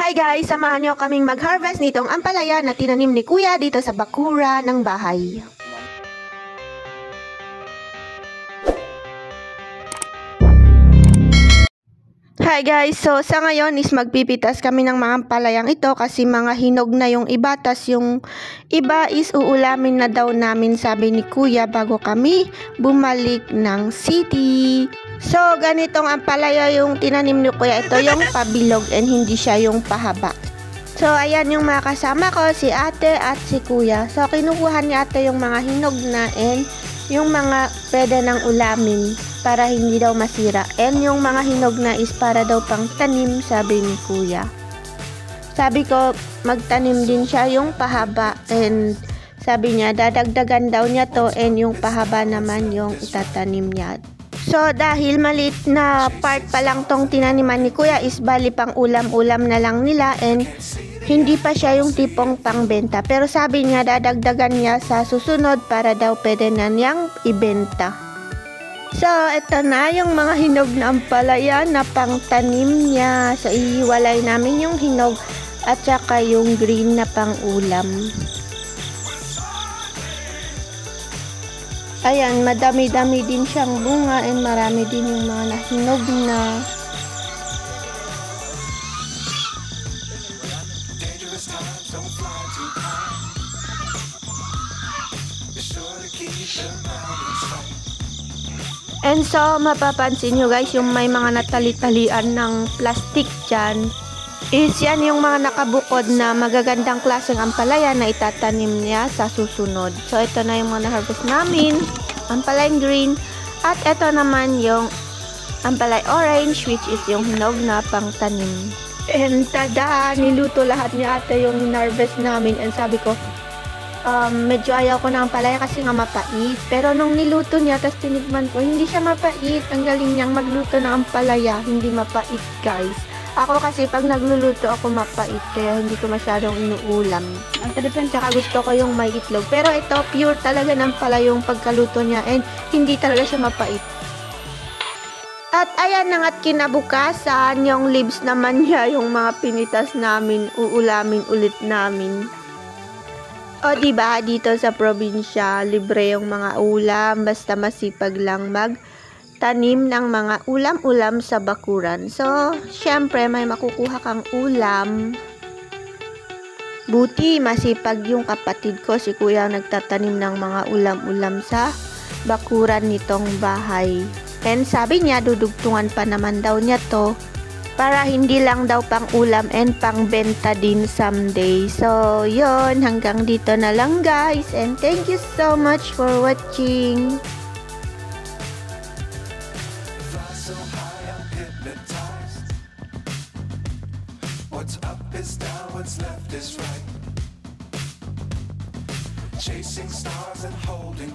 Hi guys! Samahan niyo kaming mag-harvest nitong ampalaya na tinanim ni Kuya dito sa bakura ng bahay. Hi guys! So sa ngayon is magpipitas kami ng mga ampalayang ito kasi mga hinog na yung iba, tas yung iba is uulamin na daw namin, sabi ni Kuya, bago kami bumalik ng city. So ganitong ampalaya yung tinanim ni Kuya, ito yung pabilog and hindi siya yung pahaba. So ayan yung mga kasama ko, si ate at si Kuya. So kinukuha ni ate yung mga hinog na and yung mga pwede ng ulamin para hindi daw masira. And yung mga hinog na is para daw pang tanim, sabi ni Kuya. Sabi ko magtanim din siya yung pahaba and sabi niya dadagdagan daw niya to and yung pahaba naman yung itatanim niya. So dahil maliit na part pa lang tong tinaniman ni Kuya is bali pang ulam-ulam na lang nila and hindi pa siya yung tipong pangbenta. Pero sabi niya dadagdagan niya sa susunod para daw pwede na niyang ibenta. So ito na yung mga hinog na ampalaya na pang tanim niya. So ihiwalay namin yung hinog at saka yung green na pang ulam. Ayan, madami-dami din siyang bunga and marami din yung mga nahinog na. And so, mapapansin nyo guys, yung may mga natali-talian ng plastic dyan, is yan yung mga nakabukod na magagandang klaseng ampalaya na itatanim niya sa susunod. So, ito na yung mga na-harvest namin, ampalayang green, at ito naman yung ampalay orange, which is yung hinog na pang tanim. And tada, niluto lahat niya ate yung na-harvest namin, and sabi ko, medyo ayaw ko ng ampalaya kasi nga mapait. Pero nung niluto niya, tapos tinikman ko, hindi siya mapait. Ang galing niyang magluto ng ampalaya, hindi mapait guys. Ako kasi pag nagluluto ako mapait, kaya hindi ko masyadong inuulam. Tsaka gusto ko yung may itlog. Pero ito, pure talaga ng pala yung pagkaluto niya and hindi talaga siya mapait. At ayan na nga't kinabukasan, yung leaves naman niya, yung mga pinitas namin, uulamin ulit namin. O diba, dito sa probinsya, libre yung mga ulam, basta masipag lang magtanim ng mga ulam-ulam sa bakuran. So, syempre may makukuha kang ulam. Buti, masipag yung kapatid ko, si Kuya, nagtatanim ng mga ulam-ulam sa bakuran nitong bahay. And sabi niya, dudugtungan pa naman daw niya to, para hindi lang daw pang ulam and pang benta din someday. So, yun. Hanggang dito na lang guys. And thank you so much for watching. What's up is down, what's left is right. Chasing stars and holding